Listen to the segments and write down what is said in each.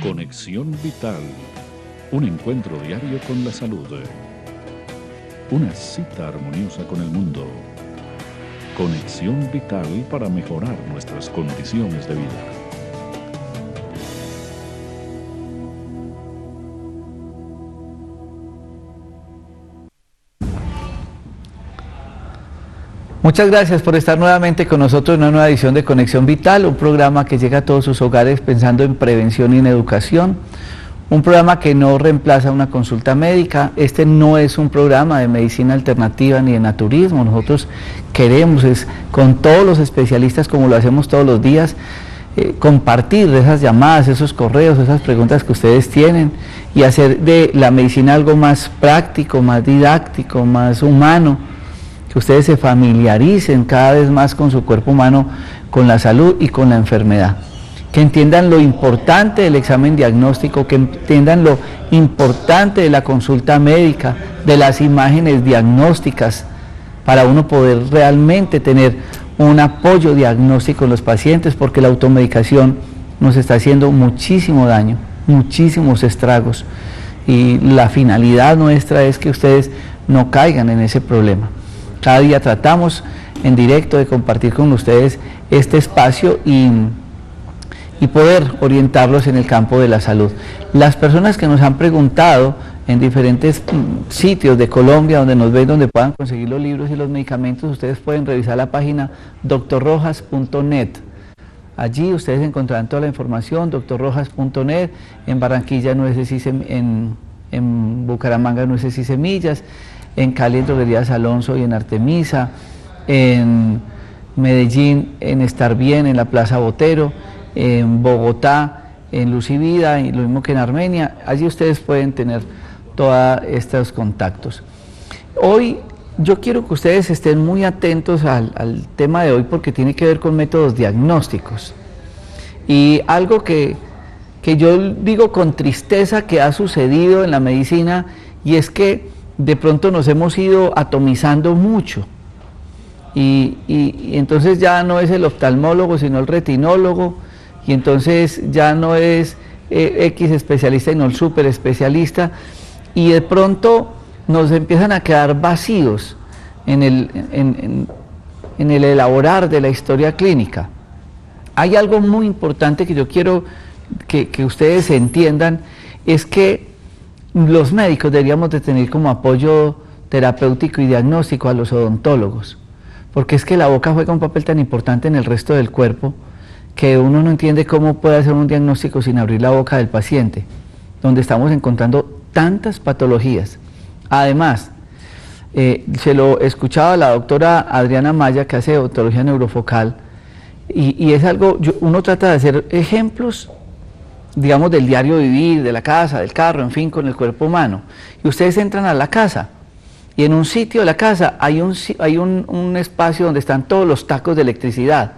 Conexión Vital, un encuentro diario con la salud, una cita armoniosa con el mundo. Conexión Vital para mejorar nuestras condiciones de vida. Muchas gracias por estar nuevamente con nosotros en una nueva edición de Conexión Vital, un programa que llega a todos sus hogares pensando en prevención y en educación, un programa que no reemplaza una consulta médica. Este no es un programa de medicina alternativa ni de naturismo. Nosotros queremos, con todos los especialistas, como lo hacemos todos los días, compartir esas llamadas, esos correos, esas preguntas que ustedes tienen y hacer de la medicina algo más práctico, más didáctico, más humano, que ustedes se familiaricen cada vez más con su cuerpo humano, con la salud y con la enfermedad, que entiendan lo importante del examen diagnóstico, que entiendan lo importante de la consulta médica, de las imágenes diagnósticas, para uno poder realmente tener un apoyo diagnóstico en los pacientes, porque la automedicación nos está haciendo muchísimo daño, muchísimos estragos, y la finalidad nuestra es que ustedes no caigan en ese problema. Cada día tratamos en directo de compartir con ustedes este espacio y poder orientarlos en el campo de la salud. Las personas que nos han preguntado en diferentes sitios de Colombia donde nos ven, donde puedan conseguir los libros y los medicamentos, ustedes pueden revisar la página drrojas.net. Allí ustedes encontrarán toda la información, drrojas.net, en Barranquilla Nueces y en Bucaramanga Nueces y Semillas, en Cali en Droguerías Alonso y en Artemisa, en Medellín en Estar Bien, en la Plaza Botero, en Bogotá en Luz y Vida, y lo mismo que en Armenia. Allí ustedes pueden tener todos estos contactos. Hoy yo quiero que ustedes estén muy atentos al tema de hoy, porque tiene que ver con métodos diagnósticos y algo que yo digo con tristeza que ha sucedido en la medicina, y es que de pronto nos hemos ido atomizando mucho y entonces ya no es el oftalmólogo sino el retinólogo, y entonces ya no es X especialista sino el super especialista, y de pronto nos empiezan a quedar vacíos en el elaborar de la historia clínica. Hay algo muy importante que yo quiero que ustedes entiendan, es que los médicos deberíamos de tener como apoyo terapéutico y diagnóstico a los odontólogos, porque es que la boca juega un papel tan importante en el resto del cuerpo que uno no entiende cómo puede hacer un diagnóstico sin abrir la boca del paciente, donde estamos encontrando tantas patologías. Además, se lo escuchaba a la doctora Adriana Maya, que hace odontología neurofocal, y es algo, uno trata de hacer ejemplos, digamos, del diario vivir, de la casa, del carro, en fin, con el cuerpo humano. Y ustedes entran a la casa, y en un sitio de la casa hay un espacio donde están todos los tacos de electricidad.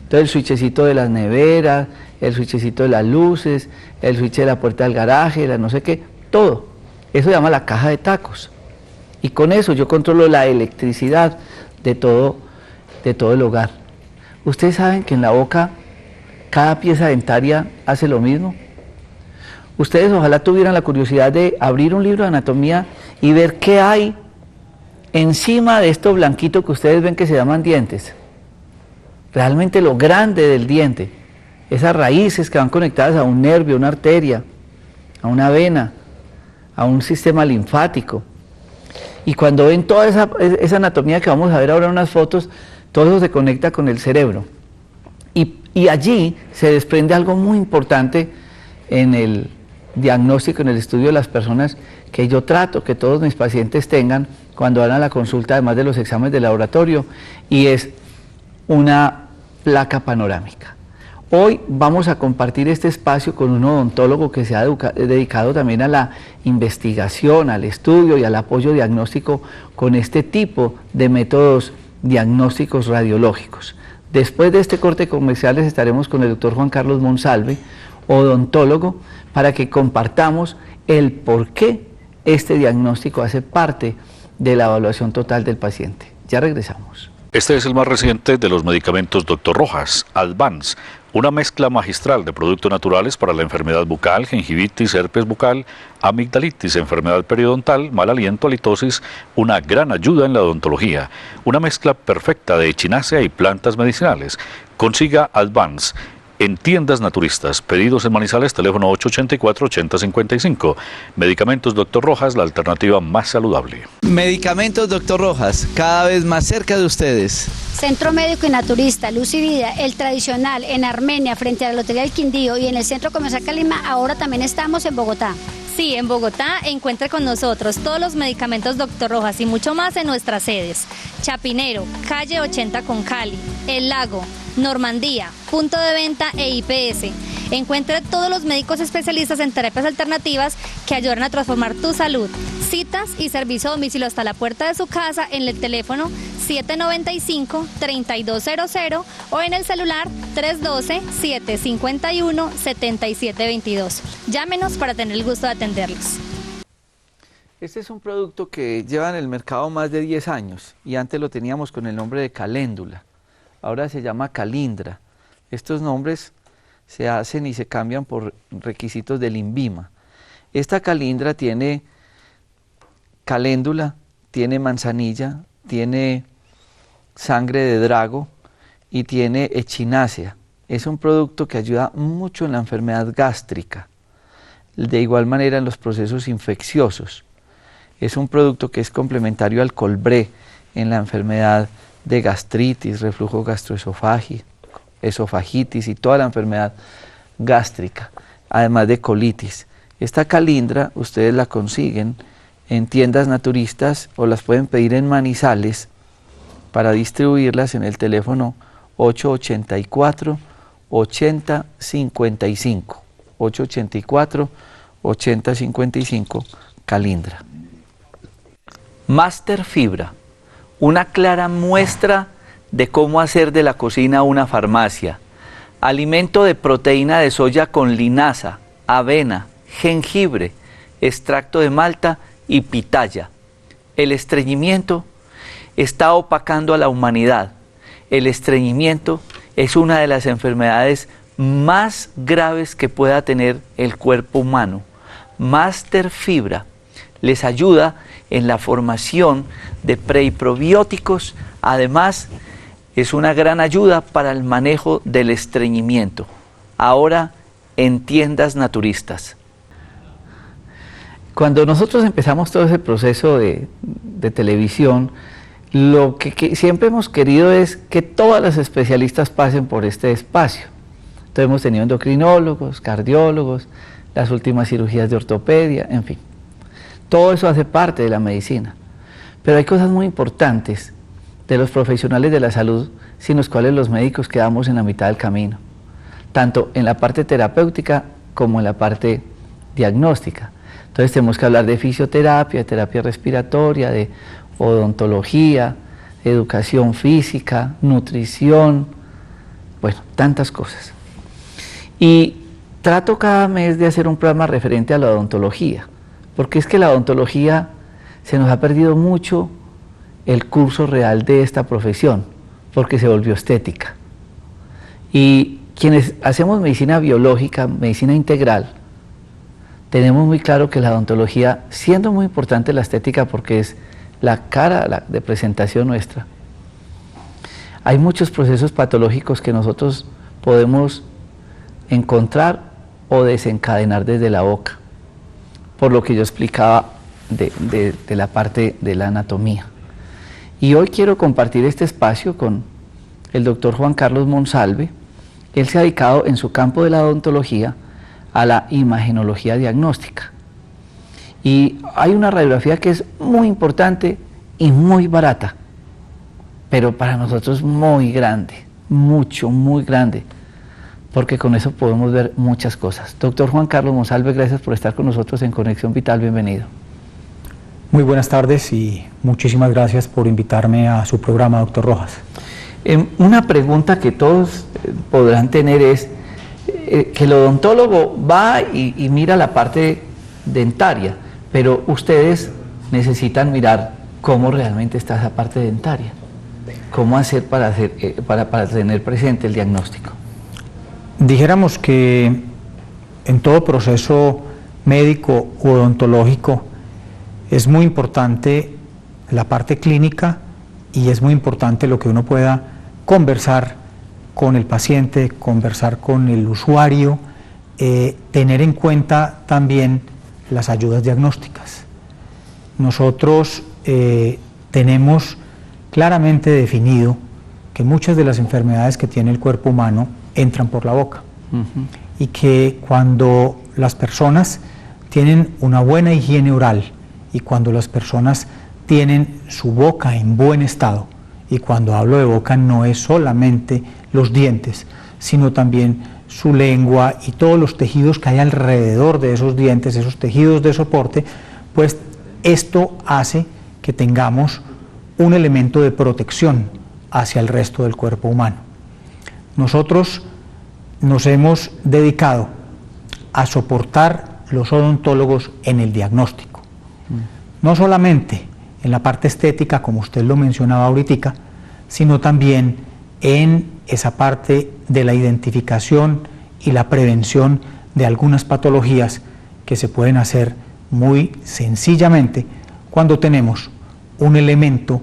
Entonces el switchecito de las neveras, el switchecito de las luces, el switch de la puerta del garaje, la no sé qué, todo. Eso se llama la caja de tacos. Y con eso yo controlo la electricidad de todo el hogar. Ustedes saben que en la boca cada pieza dentaria hace lo mismo. Ustedes ojalá tuvieran la curiosidad de abrir un libro de anatomía y ver qué hay encima de esto blanquito que ustedes ven que se llaman dientes. Realmente lo grande del diente, esas raíces que van conectadas a un nervio, a una arteria, a una vena, a un sistema linfático. Y cuando ven toda esa anatomía que vamos a ver ahora en unas fotos, todo eso se conecta con el cerebro. Y allí se desprende algo muy importante en el diagnóstico, en el estudio de las personas, que yo trato que todos mis pacientes tengan cuando van a la consulta, además de los exámenes de laboratorio, y es una placa panorámica. Hoy vamos a compartir este espacio con un odontólogo que se ha dedicado también a la investigación, al estudio y al apoyo diagnóstico con este tipo de métodos diagnósticos radiológicos. Después de este corte comercial estaremos con el doctor Juan Carlos Monsalve, odontólogo, para que compartamos el por qué este diagnóstico hace parte de la evaluación total del paciente. Ya regresamos. Este es el más reciente de los medicamentos Dr. Rojas, Advance, Una mezcla magistral de productos naturales para la enfermedad bucal, gingivitis, herpes bucal, amigdalitis, enfermedad periodontal, mal aliento, halitosis, una gran ayuda en la odontología. Una mezcla perfecta de echinacea y plantas medicinales. Consiga Advance en tiendas naturistas. Pedidos en Manizales, teléfono 884-8055. Medicamentos Dr. Rojas, la alternativa más saludable. Medicamentos Dr. Rojas, cada vez más cerca de ustedes. Centro Médico y Naturista, Luz y Vida, el tradicional en Armenia, frente a la Lotería del Quindío, y en el Centro Comercial Calima. Ahora también estamos en Bogotá. Sí, en Bogotá encuentre con nosotros todos los medicamentos Dr. Rojas y mucho más en nuestras sedes. Chapinero, calle 80 con Cali, El Lago, Normandía, punto de venta e IPS. Encuentre todos los médicos especialistas en terapias alternativas que ayudan a transformar tu salud. Citas y servicio a domicilio hasta la puerta de su casa en el teléfono 795-3200 o en el celular 312-751-7722. Llámenos para tener el gusto de atenderlos. Este es un producto que lleva en el mercado más de 10 años y antes lo teníamos con el nombre de caléndula. Ahora se llama calindra. Estos nombres se hacen y se cambian por requisitos del INVIMA. Esta calindra tiene caléndula, tiene manzanilla, tiene sangre de drago y tiene echinacea. Es un producto que ayuda mucho en la enfermedad gástrica, de igual manera en los procesos infecciosos. Es un producto que es complementario al colbré en la enfermedad de gastritis, reflujo gastroesofágico, esofagitis y toda la enfermedad gástrica, además de colitis. Esta calindra ustedes la consiguen en tiendas naturistas o las pueden pedir en Manizales para distribuirlas en el teléfono 884-8055. 884-8055, calindra. Master Fibra, una clara muestra de cómo hacer de la cocina una farmacia. Alimento de proteína de soya con linaza, avena, jengibre, extracto de malta y pitaya. El estreñimiento está opacando a la humanidad. El estreñimiento es una de las enfermedades más graves que pueda tener el cuerpo humano. Master Fibra les ayuda en la formación de pre y probióticos. Además, es una gran ayuda para el manejo del estreñimiento. Ahora en tiendas naturistas. Cuando nosotros empezamos todo ese proceso de televisión, lo que siempre hemos querido es que todas las especialistas pasen por este espacio. Entonces hemos tenido endocrinólogos, cardiólogos, las últimas cirugías de ortopedia, en fin. Todo eso hace parte de la medicina. Pero hay cosas muy importantes de los profesionales de la salud sin los cuales los médicos quedamos en la mitad del camino, tanto en la parte terapéutica como en la parte diagnóstica. Entonces tenemos que hablar de fisioterapia, de terapia respiratoria, de odontología, educación física, nutrición, bueno, tantas cosas. Y trato cada mes de hacer un programa referente a la odontología, porque es que la odontología se nos ha perdido mucho el curso real de esta profesión, porque se volvió estética. Y quienes hacemos medicina biológica, medicina integral, tenemos muy claro que la odontología, siendo muy importante la estética porque es la cara de presentación nuestra, hay muchos procesos patológicos que nosotros podemos encontrar o desencadenar desde la boca, por lo que yo explicaba de la parte de la anatomía. Y hoy quiero compartir este espacio con el doctor Juan Carlos Monsalve. Él se ha dedicado en su campo de la odontología a la imagenología diagnóstica. Y hay una radiografía que es muy importante y muy barata, pero para nosotros muy grande, muy grande, porque con eso podemos ver muchas cosas. Doctor Juan Carlos Monsalve, gracias por estar con nosotros en Conexión Vital, bienvenido. Muy buenas tardes y muchísimas gracias por invitarme a su programa, doctor Rojas. Una pregunta que todos podrán tener es que el odontólogo va y mira la parte dentaria, pero ustedes necesitan mirar cómo realmente está esa parte dentaria. ¿Cómo hacer para tener presente el diagnóstico? Dijéramos que en todo proceso médico u odontológico es muy importante la parte clínica y es muy importante lo que uno pueda conversar con el paciente, conversar con el usuario, tener en cuenta también las ayudas diagnósticas. Nosotros tenemos claramente definido que muchas de las enfermedades que tiene el cuerpo humano entran por la boca. Y que cuando las personas tienen una buena higiene oral y cuando las personas tienen su boca en buen estado, y cuando hablo de boca no es solamente los dientes, sino también su lengua y todos los tejidos que hay alrededor de esos dientes, esos tejidos de soporte, pues esto hace que tengamos un elemento de protección hacia el resto del cuerpo humano. Nosotros nos hemos dedicado a soportar los odontólogos en el diagnóstico, no solamente en la parte estética, como usted lo mencionaba ahorita, sino también en esa parte de la identificación y la prevención de algunas patologías que se pueden hacer muy sencillamente cuando tenemos un elemento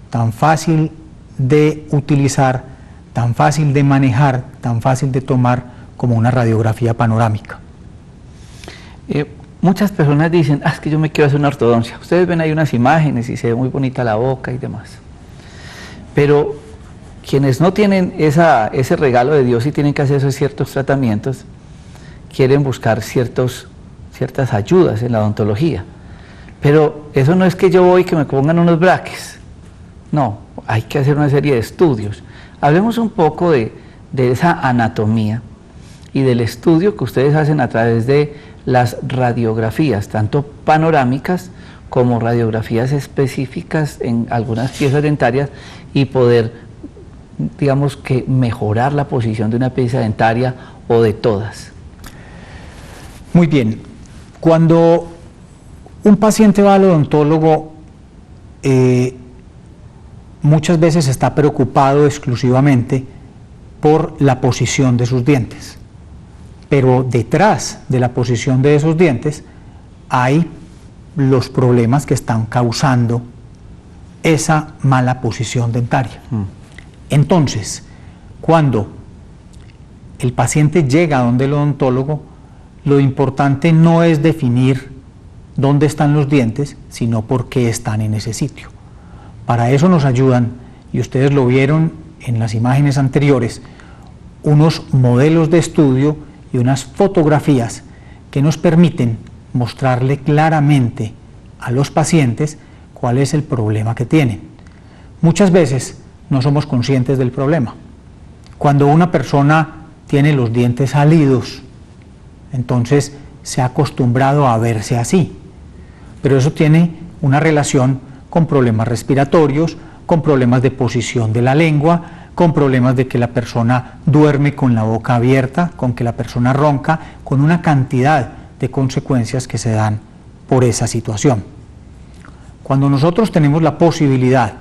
tan fácil de utilizar, tan fácil de manejar, tan fácil de tomar como una radiografía panorámica. Muchas personas dicen, es que yo me quiero hacer una ortodoncia. Ustedes ven ahí unas imágenes y se ve muy bonita la boca y demás. Pero quienes no tienen ese regalo de Dios y tienen que hacer ciertos tratamientos, quieren buscar ciertas ayudas en la odontología. Pero eso no es que yo voy y que me pongan unos braques. No, hay que hacer una serie de estudios. Hablemos un poco de esa anatomía y del estudio que ustedes hacen a través de las radiografías, tanto panorámicas como radiografías específicas en algunas piezas dentarias y poder, digamos que, mejorar la posición de una pieza dentaria o de todas. Muy bien, cuando un paciente va al odontólogo, muchas veces está preocupado exclusivamente por la posición de sus dientes. Pero detrás de la posición de esos dientes hay los problemas que están causando esa mala posición dentaria. Entonces, cuando el paciente llega a donde el odontólogo, lo importante no es definir dónde están los dientes, sino por qué están en ese sitio. Para eso nos ayudan, y ustedes lo vieron en las imágenes anteriores, unos modelos de estudio y unas fotografías que nos permiten mostrarle claramente a los pacientes cuál es el problema que tienen. Muchas veces no somos conscientes del problema. Cuando una persona tiene los dientes salidos, entonces se ha acostumbrado a verse así, pero eso tiene una relación con problemas respiratorios, con problemas de posición de la lengua, con problemas de que la persona duerme con la boca abierta, con que la persona ronca, con una cantidad de consecuencias que se dan por esa situación. Cuando nosotros tenemos la posibilidad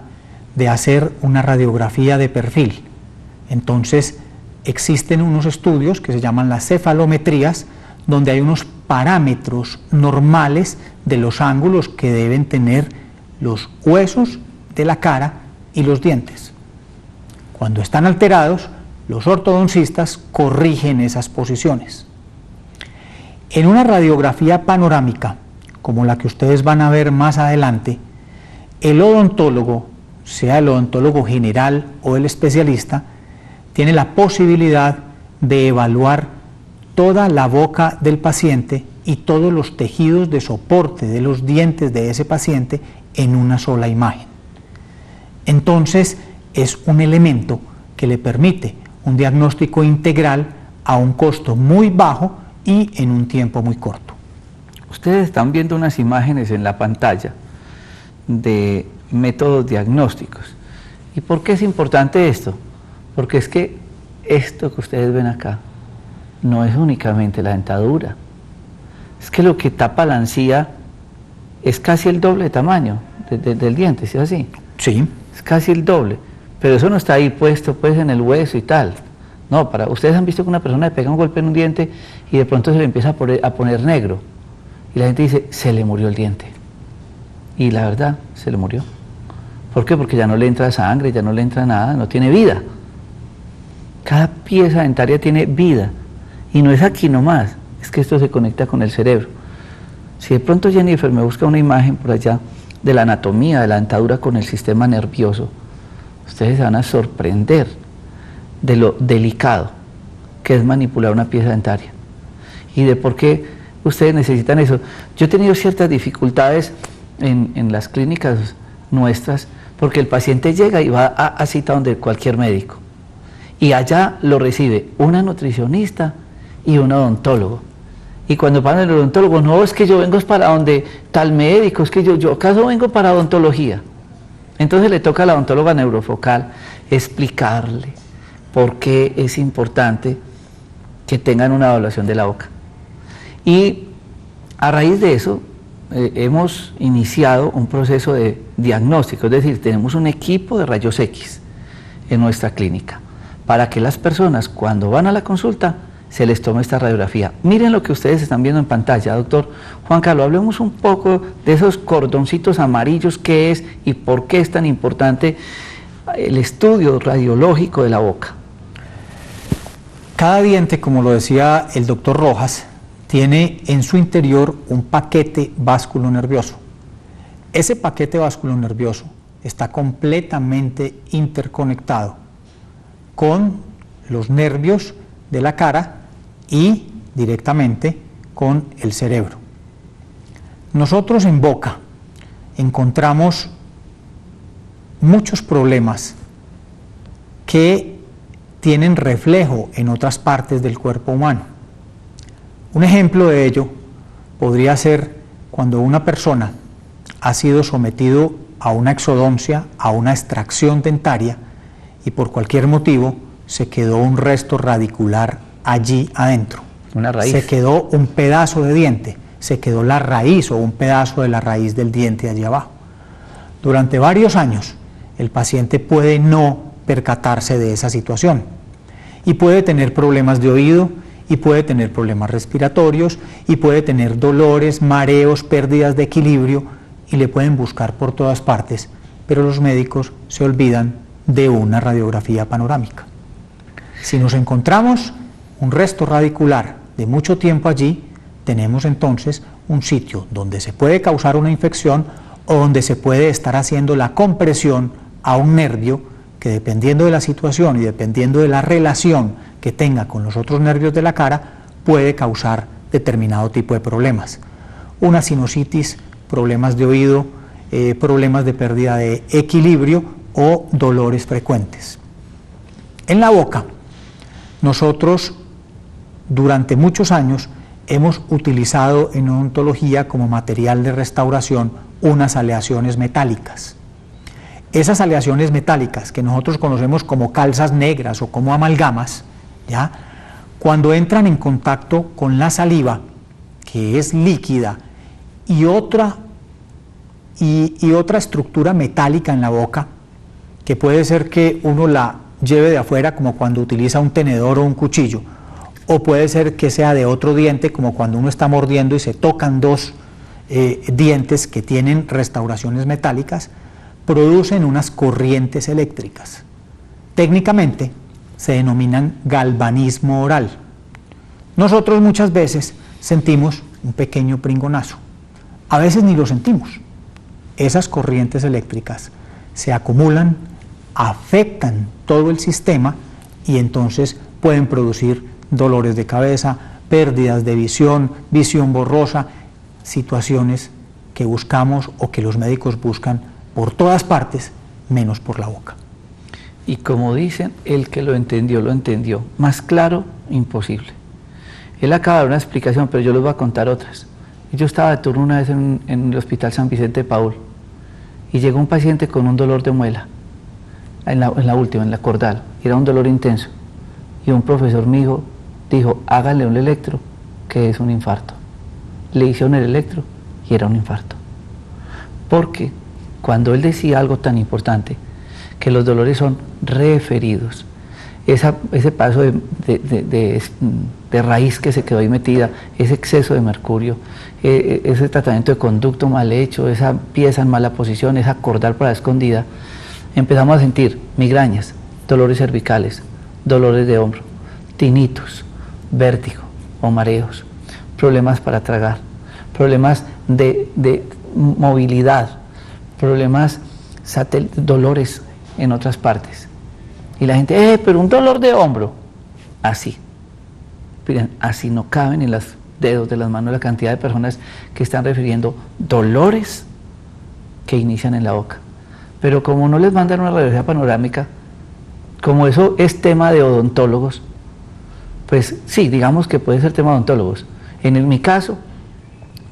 de hacer una radiografía de perfil, entonces existen unos estudios que se llaman las cefalometrías, donde hay unos parámetros normales de los ángulos que deben tener los huesos de la cara y los dientes. Cuando están alterados, los ortodoncistas corrigen esas posiciones. En una radiografía panorámica, como la que ustedes van a ver más adelante, el odontólogo, sea el odontólogo general o el especialista, tiene la posibilidad de evaluar toda la boca del paciente y todos los tejidos de soporte de los dientes de ese paciente en una sola imagen. Entonces, es un elemento que le permite un diagnóstico integral a un costo muy bajo y en un tiempo muy corto. Ustedes están viendo unas imágenes en la pantalla de métodos diagnósticos. ¿Y por qué es importante esto? Porque es que esto que ustedes ven acá no es únicamente la dentadura. Es que lo que tapa la encía es casi el doble de tamaño del diente, ¿sí es así? Sí. Es casi el doble. Pero eso no está ahí puesto pues en el hueso y tal. No, ustedes han visto que una persona le pega un golpe en un diente y de pronto se le empieza a poner negro. Y la gente dice, se le murió el diente. Y la verdad, se le murió. ¿Por qué? Porque ya no le entra sangre, ya no le entra nada, no tiene vida. Cada pieza dentaria tiene vida. Y no es aquí nomás, es que esto se conecta con el cerebro. Si de pronto Jennifer me busca una imagen por allá de la anatomía de la dentadura con el sistema nervioso, ustedes se van a sorprender de lo delicado que es manipular una pieza dentaria y de por qué ustedes necesitan eso. Yo he tenido ciertas dificultades en las clínicas nuestras porque el paciente llega y va a cita donde cualquier médico y allá lo recibe una nutricionista y un odontólogo. Y cuando pasan el odontólogo, no, es que yo vengo para donde tal médico, es que yo acaso vengo para odontología. Entonces le toca a la odontóloga neurofocal explicarle por qué es importante que tengan una evaluación de la boca. Y a raíz de eso hemos iniciado un proceso de diagnóstico, es decir, tenemos un equipo de rayos X en nuestra clínica para que las personas cuando van a la consulta se les tome esta radiografía. Miren lo que ustedes están viendo en pantalla, doctor Juan Carlos, hablemos un poco de esos cordoncitos amarillos, qué es y por qué es tan importante el estudio radiológico de la boca. Cada diente, como lo decía el doctor Rojas, tiene en su interior un paquete vasculonervioso. Ese paquete vasculonervioso está completamente interconectado con los nervios de la cara y directamente con el cerebro. Nosotros en boca encontramos muchos problemas que tienen reflejo en otras partes del cuerpo humano. Un ejemplo de ello podría ser cuando una persona ha sido sometido a una exodoncia, a una extracción dentaria y por cualquier motivo se quedó un resto radicular allí adentro. Una raíz. Se quedó un pedazo de diente, se quedó la raíz o un pedazo de la raíz del diente allí abajo. Durante varios años el paciente puede no percatarse de esa situación y puede tener problemas de oído y puede tener problemas respiratorios y puede tener dolores, mareos, pérdidas de equilibrio y le pueden buscar por todas partes, pero los médicos se olvidan de una radiografía panorámica. Si nos encontramos un resto radicular de mucho tiempo allí, tenemos entonces un sitio donde se puede causar una infección o donde se puede estar haciendo la compresión a un nervio que, dependiendo de la situación y dependiendo de la relación que tenga con los otros nervios de la cara, puede causar determinado tipo de problemas. Una sinusitis, problemas de oído, problemas de pérdida de equilibrio o dolores frecuentes. En la boca, nosotros durante muchos años hemos utilizado en odontología como material de restauración unas aleaciones metálicas. Esas aleaciones metálicas que nosotros conocemos como calzas negras o como amalgamas, ¿ya? Cuando entran en contacto con la saliva, que es líquida, y otra estructura metálica en la boca, que puede ser que uno la lleve de afuera como cuando utiliza un tenedor o un cuchillo, o puede ser que sea de otro diente como cuando uno está mordiendo y se tocan dos dientes que tienen restauraciones metálicas, producen unas corrientes eléctricas. Técnicamente se denominan galvanismo oral. Nosotros muchas veces sentimos un pequeño pringonazo, a veces ni lo sentimos. Esas corrientes eléctricas se acumulan, afectan todo el sistema y entonces pueden producir dolores de cabeza, pérdidas de visión, visión borrosa, situaciones que buscamos o que los médicos buscan por todas partes, menos por la boca. Y como dicen, el que lo entendió. Más claro, imposible. Él acaba de dar una explicación, pero yo les voy a contar otras. Yo estaba de turno una vez en el Hospital San Vicente de Paúl y llegó un paciente con un dolor de muela, en la última, en la cordal, era un dolor intenso. Y un profesor mío dijo, háganle un electro, que es un infarto. Le hicieron el electro y era un infarto. Porque cuando él decía algo tan importante, que los dolores son referidos, ese paso de raíz que se quedó ahí metida, ese exceso de mercurio, ese tratamiento de conducto mal hecho, esa pieza en mala posición, esa cordal por la escondida, empezamos a sentir migrañas, dolores cervicales, dolores de hombro, tinitos, vértigo o mareos, problemas para tragar, problemas de movilidad, problemas dolores en otras partes. Y la gente, pero un dolor de hombro, así. Miren, así no caben en los dedos de las manos la cantidad de personas que están refiriendo dolores que inician en la boca. Pero como no les mandan una radiografía panorámica, como eso es tema de odontólogos, pues sí, digamos que puede ser tema de odontólogos. En mi caso,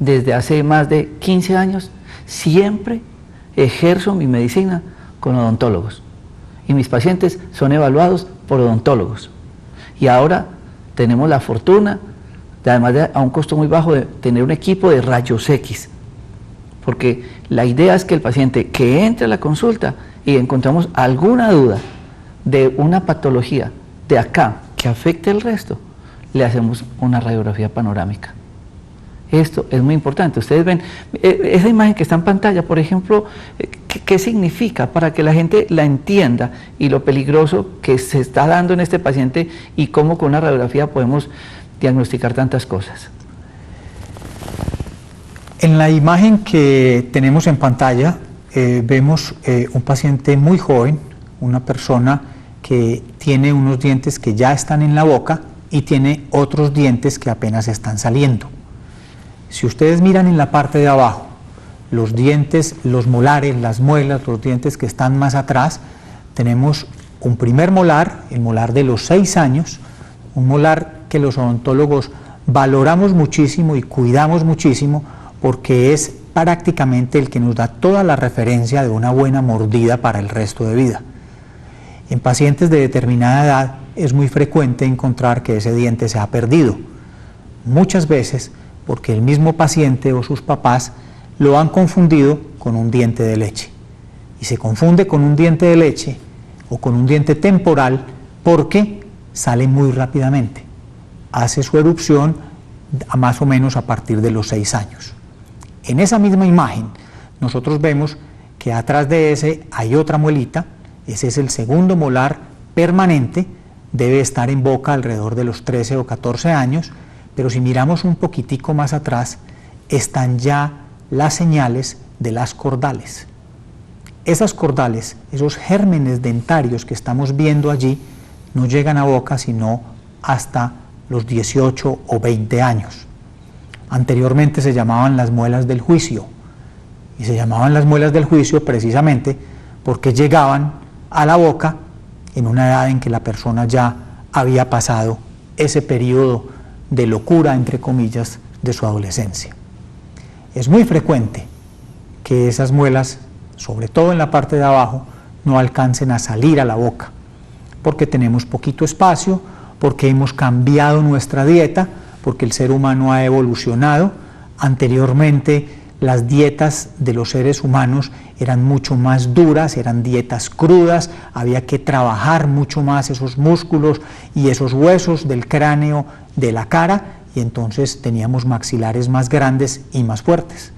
desde hace más de 15 años, siempre ejerzo mi medicina con odontólogos. Y mis pacientes son evaluados por odontólogos. Y ahora tenemos la fortuna, además a un costo muy bajo, de tener un equipo de rayos X. Porque la idea es que el paciente que entre a la consulta y encontramos alguna duda de una patología de acá que afecte el resto, le hacemos una radiografía panorámica. Esto es muy importante. Ustedes ven esa imagen que está en pantalla, por ejemplo, ¿qué significa? Para que la gente la entienda y lo peligroso que se está dando en este paciente y cómo con una radiografía podemos diagnosticar tantas cosas. En la imagen que tenemos en pantalla vemos un paciente muy joven, una persona que tiene unos dientes que ya están en la boca y tiene otros dientes que apenas están saliendo. Si ustedes miran en la parte de abajo, los dientes, los molares, las muelas, los dientes que están más atrás, tenemos un primer molar, el molar de los 6 años, un molar que los odontólogos valoramos muchísimo y cuidamos muchísimo porque es prácticamente el que nos da toda la referencia de una buena mordida para el resto de vida. En pacientes de determinada edad es muy frecuente encontrar que ese diente se ha perdido. Muchas veces porque el mismo paciente o sus papás lo han confundido con un diente de leche. Y se confunde con un diente de leche o con un diente temporal porque sale muy rápidamente. Hace su erupción más o menos a partir de los 6 años. En esa misma imagen nosotros vemos que atrás de ese hay otra muelita, ese es el segundo molar permanente, debe estar en boca alrededor de los 13 o 14 años, pero si miramos un poquitico más atrás, están ya las señales de las cordales. Esas cordales, esos gérmenes dentarios que estamos viendo allí, no llegan a boca sino hasta los 18 o 20 años. Anteriormente se llamaban las muelas del juicio, y se llamaban las muelas del juicio precisamente porque llegaban a la boca en una edad en que la persona ya había pasado ese periodo de locura, entre comillas, de su adolescencia. Es muy frecuente que esas muelas, sobre todo en la parte de abajo, no alcancen a salir a la boca, porque tenemos poquito espacio, porque hemos cambiado nuestra dieta, porque el ser humano ha evolucionado. Anteriormente las dietas de los seres humanos eran mucho más duras, eran dietas crudas, había que trabajar mucho más esos músculos y esos huesos del cráneo, de la cara, y entonces teníamos maxilares más grandes y más fuertes.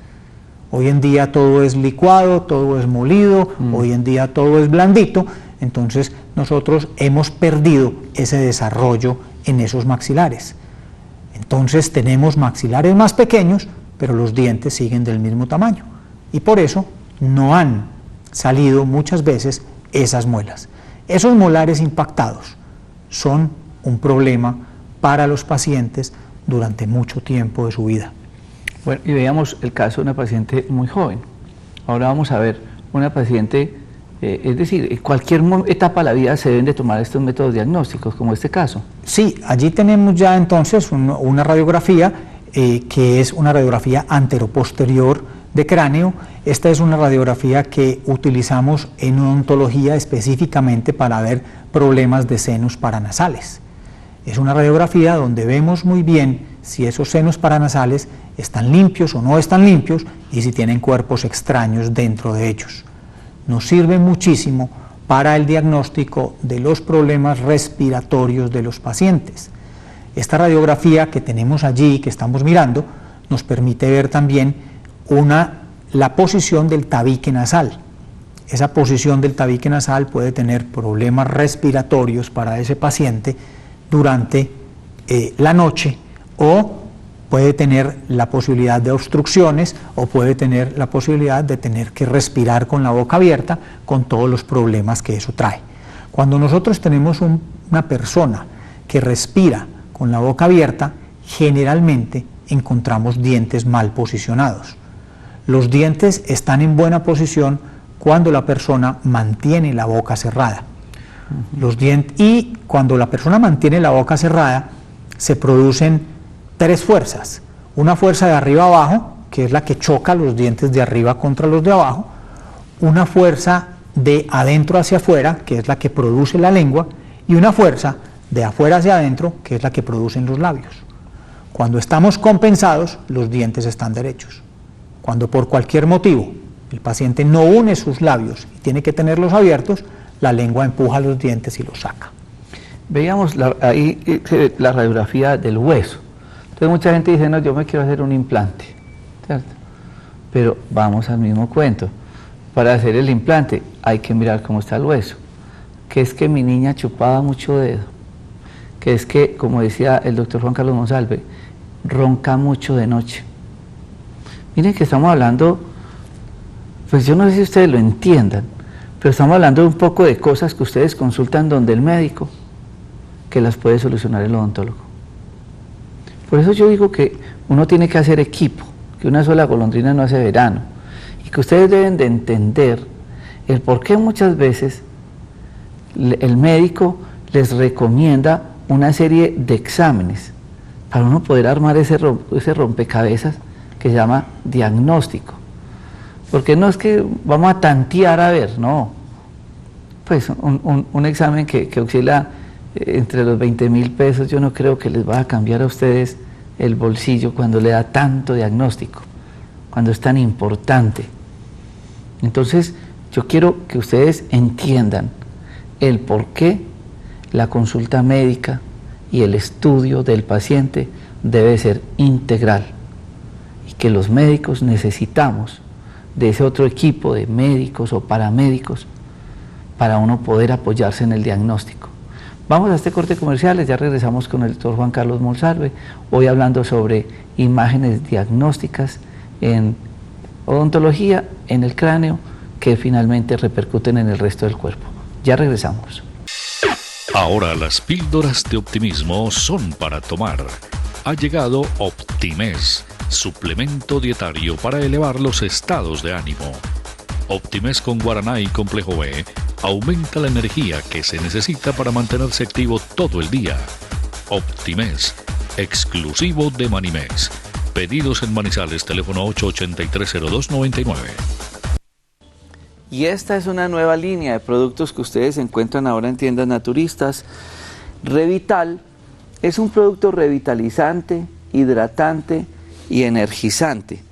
Hoy en día todo es licuado, todo es molido, hoy en día todo es blandito, entonces nosotros hemos perdido ese desarrollo en esos maxilares. Entonces tenemos maxilares más pequeños, pero los dientes siguen del mismo tamaño, y por eso no han salido muchas veces esas muelas. Esos molares impactados son un problema para los pacientes durante mucho tiempo de su vida. Bueno, y veíamos el caso de una paciente muy joven. Ahora vamos a ver una paciente, es decir, en cualquier etapa de la vida se deben de tomar estos métodos diagnósticos, como este caso. Sí, allí tenemos ya entonces una radiografía que es una radiografía anteroposterior de cráneo. Esta es una radiografía que utilizamos en odontología específicamente para ver problemas de senos paranasales. Es una radiografía donde vemos muy bien si esos senos paranasales están limpios o no están limpios y si tienen cuerpos extraños dentro de ellos. Nos sirve muchísimo para el diagnóstico de los problemas respiratorios de los pacientes. Esta radiografía que tenemos allí, que estamos mirando, nos permite ver también la posición del tabique nasal. Esa posición del tabique nasal puede tener problemas respiratorios para ese paciente durante la noche, o puede tener la posibilidad de obstrucciones, o puede tener la posibilidad de tener que respirar con la boca abierta, con todos los problemas que eso trae. Cuando nosotros tenemos una persona que respira con la boca abierta, generalmente encontramos dientes mal posicionados. Los dientes están en buena posición cuando la persona mantiene la boca cerrada. Y cuando la persona mantiene la boca cerrada, se producen tres fuerzas. Una fuerza de arriba abajo, que es la que choca los dientes de arriba contra los de abajo. Una fuerza de adentro hacia afuera, que es la que produce la lengua. Y una fuerza de afuera hacia adentro, que es la que producen los labios. Cuando estamos compensados, los dientes están derechos. Cuando por cualquier motivo el paciente no une sus labios y tiene que tenerlos abiertos, la lengua empuja los dientes y los saca. Veíamos ahí la radiografía del hueso. Entonces mucha gente dice, no, yo me quiero hacer un implante, ¿cierto? Pero vamos al mismo cuento. Para hacer el implante hay que mirar cómo está el hueso. Que es que mi niña chupaba mucho dedo. Que es que, como decía el doctor Juan Carlos Monsalve, ronca mucho de noche. Miren que estamos hablando, pues yo no sé si ustedes lo entiendan, pero estamos hablando de un poco de cosas que ustedes consultan donde el médico, que las puede solucionar el odontólogo. Por eso yo digo que uno tiene que hacer equipo, que una sola golondrina no hace verano, y que ustedes deben de entender el por qué muchas veces el médico les recomienda una serie de exámenes para uno poder armar ese rompecabezas que se llama diagnóstico. Porque no es que vamos a tantear a ver, no. Pues un examen que oscila entre los 20.000 pesos, yo no creo que les va a cambiar a ustedes el bolsillo cuando le da tanto diagnóstico, cuando es tan importante. Entonces, yo quiero que ustedes entiendan el por qué la consulta médica y el estudio del paciente debe ser integral, y que los médicos necesitamos de ese otro equipo de médicos o paramédicos para uno poder apoyarse en el diagnóstico. Vamos a este corte comercial, ya regresamos con el doctor Juan Carlos Monsalve, hoy hablando sobre imágenes diagnósticas en odontología, en el cráneo, que finalmente repercuten en el resto del cuerpo. Ya regresamos. Ahora las píldoras de optimismo son para tomar. Ha llegado Optimés, suplemento dietario para elevar los estados de ánimo. Optimés con guaraná y complejo B aumenta la energía que se necesita para mantenerse activo todo el día. Optimés, exclusivo de Manimés. Pedidos en Manizales, teléfono 883-0299. Y esta es una nueva línea de productos que ustedes encuentran ahora en tiendas naturistas. Revital es un producto revitalizante, hidratante y energizante,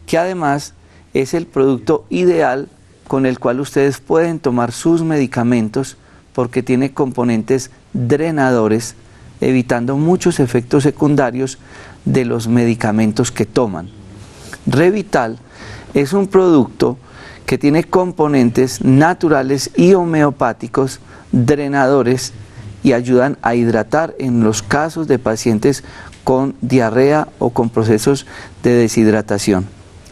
que además es el producto ideal con el cual ustedes pueden tomar sus medicamentos, porque tiene componentes drenadores, evitando muchos efectos secundarios de los medicamentos que toman. Revital es un producto que tiene componentes naturales y homeopáticos drenadores y ayudan a hidratar en los casos de pacientes con diarrea o con procesos de deshidratación.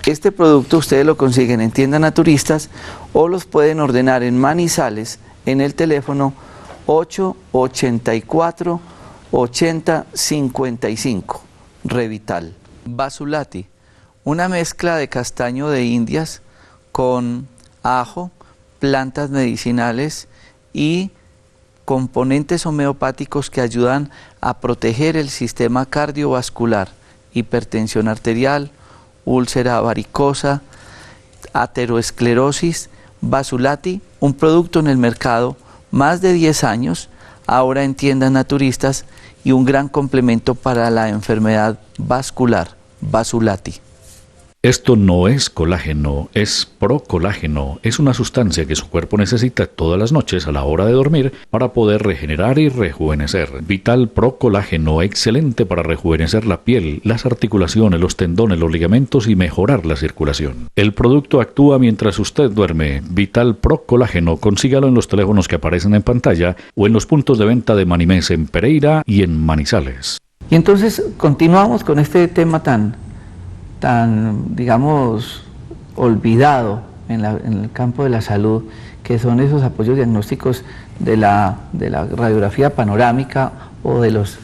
Este producto ustedes lo consiguen en tiendas naturistas o los pueden ordenar en Manizales en el teléfono 884-8055. Revital. Basulati, una mezcla de castaño de Indias con ajo, plantas medicinales y componentes homeopáticos que ayudan a proteger el sistema cardiovascular, hipertensión arterial, úlcera varicosa, ateroesclerosis. Basulati, un producto en el mercado más de 10 años, ahora en tiendas naturistas, y un gran complemento para la enfermedad vascular. Basulati. Esto no es colágeno, es procolágeno. Es una sustancia que su cuerpo necesita todas las noches a la hora de dormir para poder regenerar y rejuvenecer. Vital Procolágeno, excelente para rejuvenecer la piel, las articulaciones, los tendones, los ligamentos y mejorar la circulación. El producto actúa mientras usted duerme. Vital Procolágeno, consígalo en los teléfonos que aparecen en pantalla o en los puntos de venta de Manimés en Pereira y en Manizales. Y entonces continuamos con este tema tan, digamos, olvidado en el campo de la salud, que son esos apoyos diagnósticos de la radiografía panorámica o de las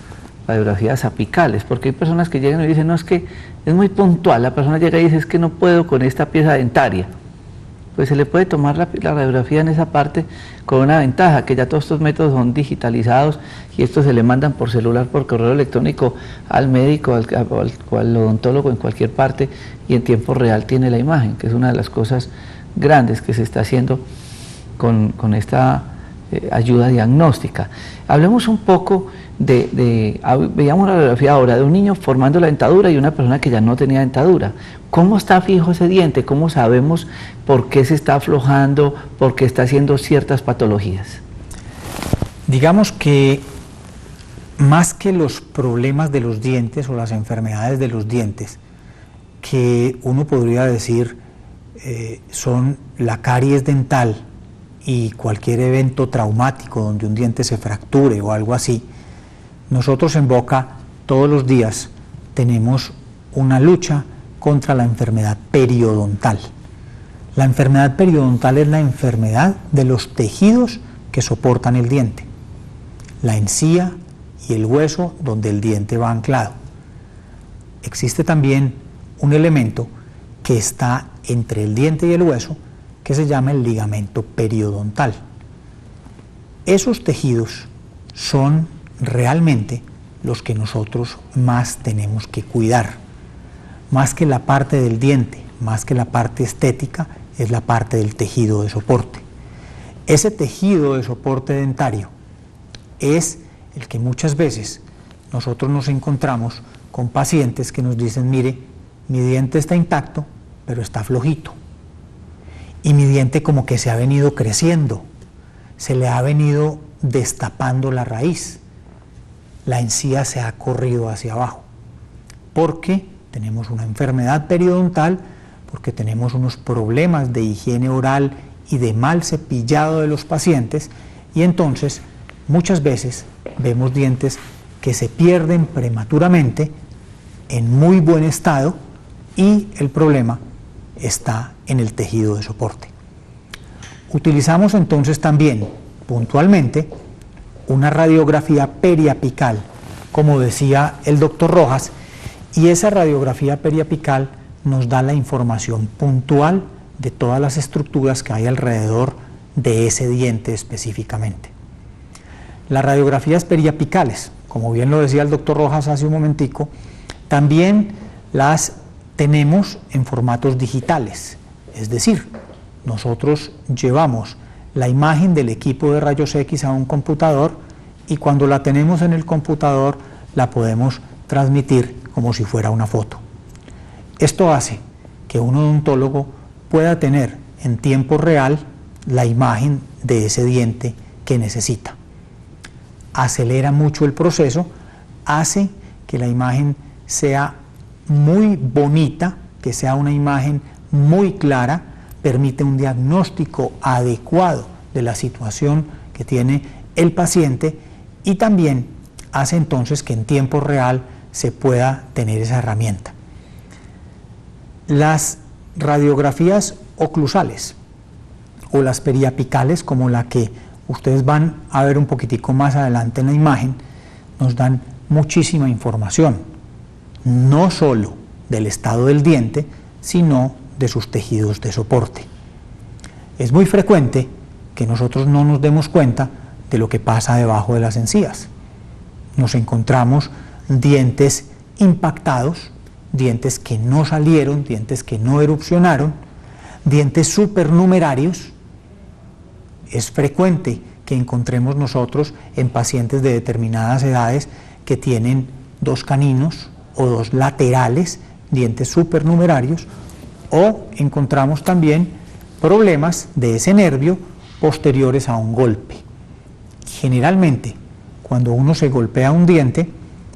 radiografías apicales, porque hay personas que llegan y dicen, no, es que es muy puntual, la persona llega y dice, es que no puedo con esta pieza dentaria. Pues se le puede tomar la radiografía en esa parte con una ventaja, que ya todos estos métodos son digitalizados y estos se le mandan por celular, por correo electrónico al médico, al odontólogo en cualquier parte, y en tiempo real tiene la imagen, que es una de las cosas grandes que se está haciendo con esta ayuda diagnóstica. Hablemos un poco veíamos una radiografía ahora de un niño formando la dentadura y una persona que ya no tenía dentadura. ¿Cómo está fijo ese diente? ¿Cómo sabemos por qué se está aflojando, por qué está haciendo ciertas patologías? Digamos que más que los problemas de los dientes o las enfermedades de los dientes, que uno podría decir son la caries dental y cualquier evento traumático donde un diente se fracture o algo así, nosotros en Boca todos los días tenemos una lucha contra la enfermedad periodontal. La enfermedad periodontal es la enfermedad de los tejidos que soportan el diente, la encía y el hueso donde el diente va anclado. Existe también un elemento que está entre el diente y el hueso que se llama el ligamento periodontal. Esos tejidos son realmente los que nosotros más tenemos que cuidar. Más que la parte del diente, más que la parte estética, es la parte del tejido de soporte. Ese tejido de soporte dentario es el que muchas veces nosotros nos encontramos con pacientes que nos dicen, mire, mi diente está intacto, pero está flojito. Y mi diente como que se ha venido creciendo, se le ha venido destapando la raíz. La encía se ha corrido hacia abajo, porque tenemos una enfermedad periodontal, porque tenemos unos problemas de higiene oral y de mal cepillado de los pacientes, y entonces muchas veces vemos dientes que se pierden prematuramente en muy buen estado y el problema está en el tejido de soporte. Utilizamos entonces también puntualmente una radiografía periapical, como decía el doctor Rojas, y esa radiografía periapical nos da la información puntual de todas las estructuras que hay alrededor de ese diente específicamente. Las radiografías periapicales, como bien lo decía el doctor Rojas hace un momentico, también las tenemos en formatos digitales, es decir, nosotros llevamos la imagen del equipo de rayos X a un computador y cuando la tenemos en el computador la podemos transmitir como si fuera una foto. Esto hace que un odontólogo pueda tener en tiempo real la imagen de ese diente que necesita. Acelera mucho el proceso, hace que la imagen sea muy bonita, que sea una imagen muy clara, permite un diagnóstico adecuado de la situación que tiene el paciente y también hace entonces que en tiempo real se pueda tener esa herramienta. Las radiografías oclusales o las periapicales, como la que ustedes van a ver un poquitico más adelante en la imagen, nos dan muchísima información, no solo del estado del diente, sino de sus tejidos de soporte. Es muy frecuente que nosotros no nos demos cuenta de lo que pasa debajo de las encías. Nos encontramos dientes impactados, dientes que no salieron, dientes que no erupcionaron, dientes supernumerarios. Es frecuente que encontremos nosotros en pacientes de determinadas edades que tienen 2 caninos o 2 laterales, dientes supernumerarios, o encontramos también problemas de ese nervio posteriores a un golpe. Generalmente, cuando uno se golpea un diente,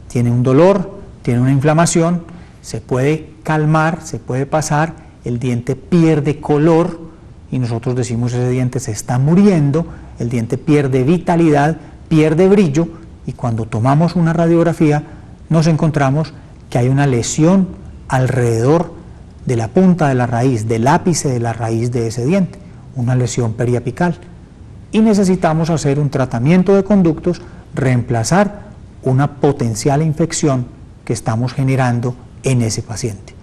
tiene un dolor, tiene una inflamación, se puede calmar, se puede pasar, el diente pierde color y nosotros decimos ese diente se está muriendo, el diente pierde vitalidad, pierde brillo, y cuando tomamos una radiografía nos encontramos que hay una lesión alrededor de la punta de la raíz, del ápice de la raíz de ese diente, una lesión periapical, y necesitamos hacer un tratamiento de conductos, reemplazar una potencial infección que estamos generando en ese paciente.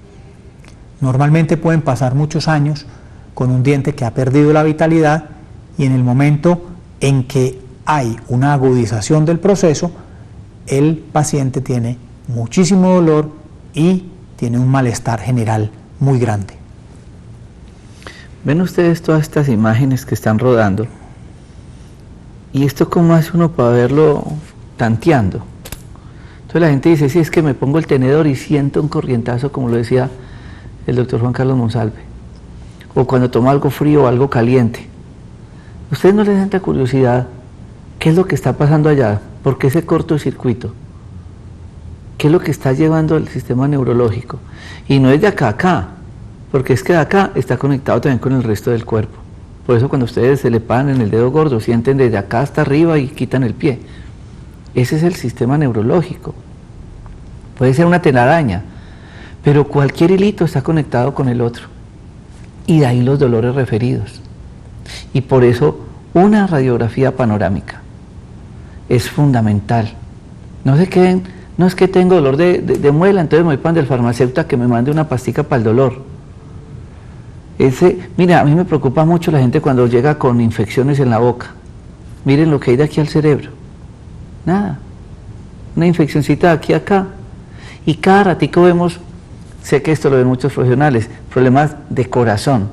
Normalmente pueden pasar muchos años con un diente que ha perdido la vitalidad, y en el momento en que hay una agudización del proceso, el paciente tiene muchísimo dolor y tiene un malestar general muy grande. Ven ustedes todas estas imágenes que están rodando, y esto cómo hace uno para verlo tanteando. Entonces la gente dice, sí, es que me pongo el tenedor y siento un corrientazo, como lo decía el doctor Juan Carlos Monsalve, o cuando tomo algo frío o algo caliente. ¿Ustedes no les da curiosidad qué es lo que está pasando allá? ¿Por qué ese cortocircuito? ¿Qué es lo que está llevando el sistema neurológico? Y no es de acá a acá, porque es que de acá está conectado también con el resto del cuerpo. Por eso cuando ustedes se le paran en el dedo gordo, sienten desde acá hasta arriba y quitan el pie. Ese es el sistema neurológico. Puede ser una telaraña, pero cualquier hilito está conectado con el otro. Y de ahí los dolores referidos. Y por eso una radiografía panorámica es fundamental. No se queden, no es que tengo dolor de muela, entonces me voy para el farmacéutico a que me mande una pastica para el dolor. Mira, a mí me preocupa mucho la gente cuando llega con infecciones en la boca. Miren lo que hay de aquí al cerebro. Nada. Una infeccioncita de aquí a acá. Y cada ratico vemos, sé que esto lo ven muchos profesionales, problemas de corazón.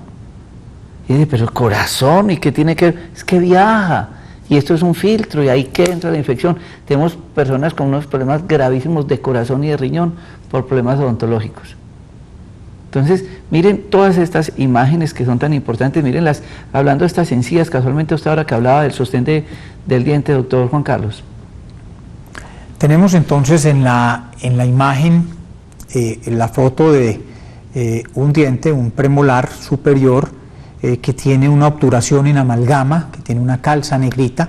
Y dice, pero el corazón, ¿y qué tiene que ver? Es que viaja. Y esto es un filtro, y ahí que entra la infección. Tenemos personas con unos problemas gravísimos de corazón y de riñón por problemas odontológicos. Entonces, miren todas estas imágenes que son tan importantes, mírenlas, hablando de estas encías, casualmente usted ahora que hablaba del sostén del diente, doctor Juan Carlos. Tenemos entonces en la imagen, en la foto de un diente, un premolar superior, que tiene una obturación en amalgama, que tiene una calza negrita,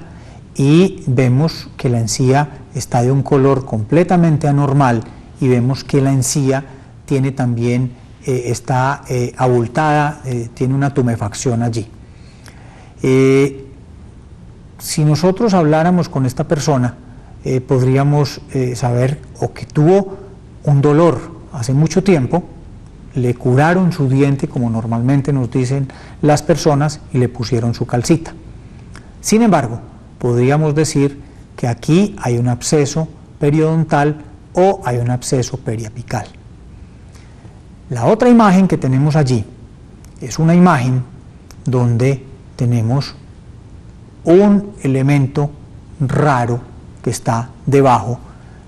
y vemos que la encía está de un color completamente anormal, y vemos que la encía tiene también, está abultada, tiene una tumefacción allí. Si nosotros habláramos con esta persona, podríamos saber o que tuvo un dolor hace mucho tiempo, le curaron su diente como normalmente nos dicen las personas y le pusieron su calcita. Sin embargo, podríamos decir que aquí hay un absceso periodontal o hay un absceso periapical. La otra imagen que tenemos allí es una imagen donde tenemos un elemento raro que está debajo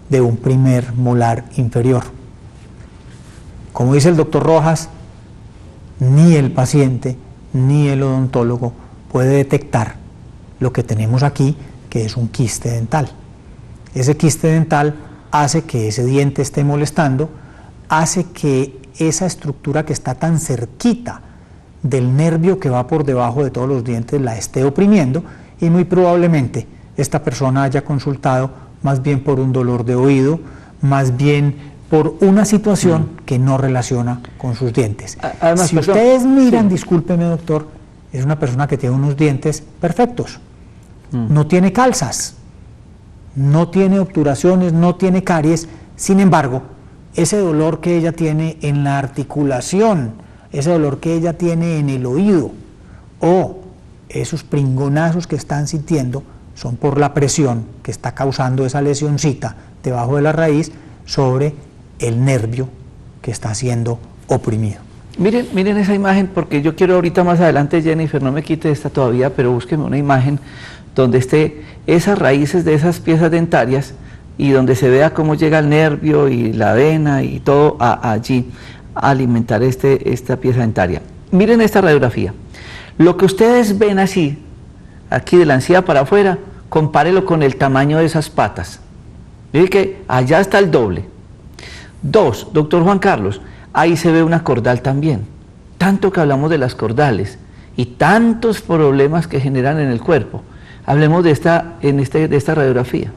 de un primer molar inferior. Como dice el doctor Rojas, ni el paciente ni el odontólogo puede detectar lo que tenemos aquí, que es un quiste dental. Ese quiste dental hace que ese diente esté molestando, hace que esa estructura que está tan cerquita del nervio que va por debajo de todos los dientes la esté oprimiendo, y muy probablemente esta persona haya consultado más bien por un dolor de oído, más bien por una situación que no relaciona con sus dientes. Además, si ustedes miran, discúlpeme doctor, es una persona que tiene unos dientes perfectos, no tiene calzas, no tiene obturaciones, no tiene caries. Sin embargo, ese dolor que ella tiene en la articulación, ese dolor que ella tiene en el oído, o esos pringonazos que están sintiendo, son por la presión que está causando esa lesioncita debajo de la raíz sobre el nervio que está siendo oprimido. Miren esa imagen, porque yo quiero ahorita más adelante, Jennifer, no me quite esta todavía, pero búsqueme una imagen donde esté esas raíces de esas piezas dentarias y donde se vea cómo llega el nervio y la vena y todo allí. a alimentar esta pieza dentaria. Miren esta radiografía. Lo que ustedes ven así, aquí de la encía para afuera, compárelo con el tamaño de esas patas. Miren que allá está el doble. 2, doctor Juan Carlos, ahí se ve una cordal también. Tanto que hablamos de las cordales y tantos problemas que generan en el cuerpo. Hablemos de esta radiografía.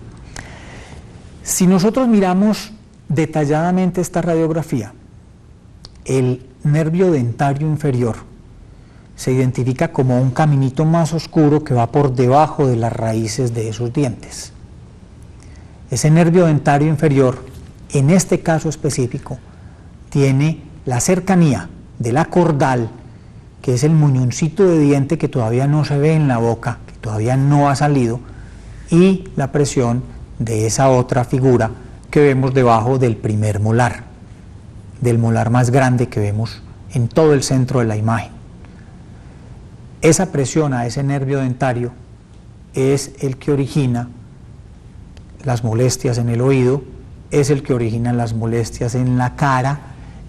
Si nosotros miramos detalladamente esta radiografía, el nervio dentario inferior se identifica como un caminito más oscuro que va por debajo de las raíces de esos dientes. Ese nervio dentario inferior, en este caso específico, tiene la cercanía de la cordal, que es el muñoncito de diente que todavía no se ve en la boca, que todavía no ha salido, y la presión de esa otra figura que vemos debajo del primer molar, del molar más grande que vemos en todo el centro de la imagen. Esa presión a ese nervio dentario es el que origina las molestias en el oído, es el que origina las molestias en la cara,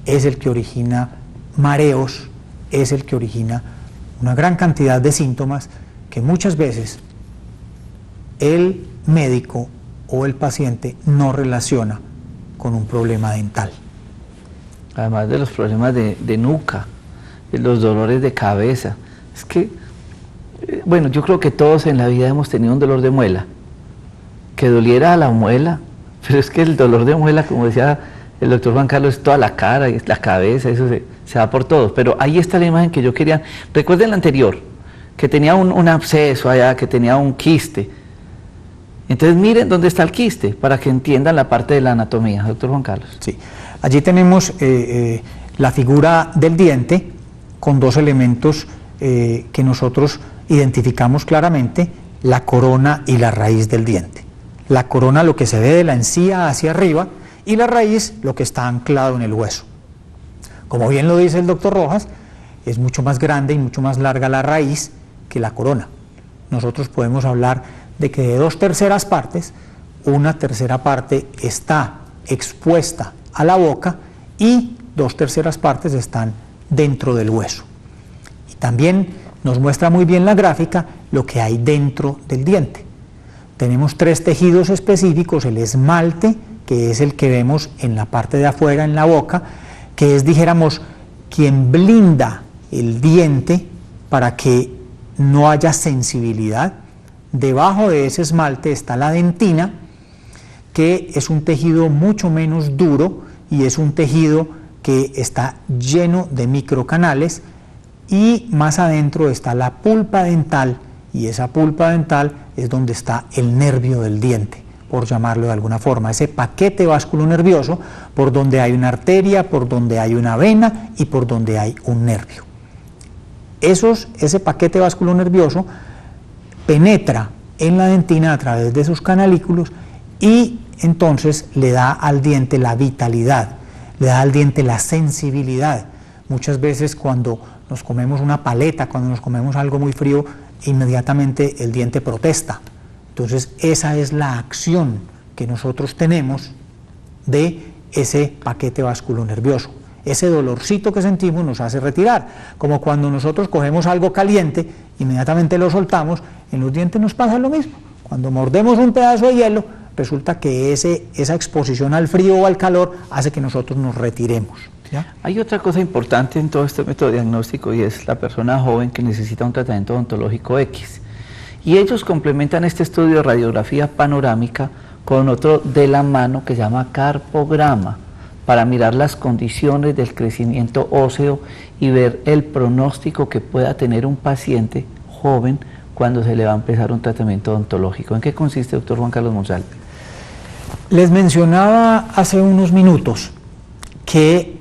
es el que origina mareos, es el que origina una gran cantidad de síntomas que muchas veces el médico o el paciente no relaciona con un problema dental. Además de los problemas de nuca, de los dolores de cabeza. Es que, bueno, yo creo que todos en la vida hemos tenido un dolor de muela. Que doliera a la muela, pero es que el dolor de muela, como decía el doctor Juan Carlos, es toda la cara, es la cabeza, eso se va por todo. Pero ahí está la imagen que yo quería. Recuerden la anterior, que tenía un absceso allá, que tenía un quiste. Entonces miren dónde está el quiste, para que entiendan la parte de la anatomía, doctor Juan Carlos. Sí, allí tenemos la figura del diente con dos elementos que nosotros identificamos claramente, la corona y la raíz del diente. La corona, lo que se ve de la encía hacia arriba, y la raíz, lo que está anclado en el hueso. Como bien lo dice el doctor Rojas, es mucho más grande y mucho más larga la raíz que la corona. Nosotros podemos hablar de que de 2/3 partes, una tercera parte está expuesta a la boca y 2/3 partes están dentro del hueso. Y también nos muestra muy bien la gráfica lo que hay dentro del diente. Tenemos 3 tejidos específicos: el esmalte, que es el que vemos en la parte de afuera, en la boca, que es, dijéramos, quien blinda el diente para que no haya sensibilidad. Debajo de ese esmalte está la dentina, que es un tejido mucho menos duro y es un tejido que está lleno de microcanales, y más adentro está la pulpa dental, y esa pulpa dental es donde está el nervio del diente, por llamarlo de alguna forma, ese paquete vasculonervioso por donde hay una arteria, por donde hay una vena y por donde hay un nervio. Ese paquete vasculonervioso penetra en la dentina a través de sus canalículos y entonces le da al diente la vitalidad, le da al diente la sensibilidad. Muchas veces cuando nos comemos una paleta, cuando nos comemos algo muy frío, inmediatamente el diente protesta. Entonces esa es la acción que nosotros tenemos de ese paquete vasculonervioso. Ese dolorcito que sentimos nos hace retirar, como cuando nosotros cogemos algo caliente, inmediatamente lo soltamos, en los dientes nos pasa lo mismo. Cuando mordemos un pedazo de hielo, resulta que esa exposición al frío o al calor hace que nosotros nos retiremos. ¿Ya? Hay otra cosa importante en todo este método diagnóstico, y es la persona joven que necesita un tratamiento odontológico X. Y ellos complementan este estudio de radiografía panorámica con otro de la mano que se llama carpograma, para mirar las condiciones del crecimiento óseo y ver el pronóstico que pueda tener un paciente joven cuando se le va a empezar un tratamiento odontológico. ¿En qué consiste, doctor Juan Carlos Monsalve? Les mencionaba hace unos minutos que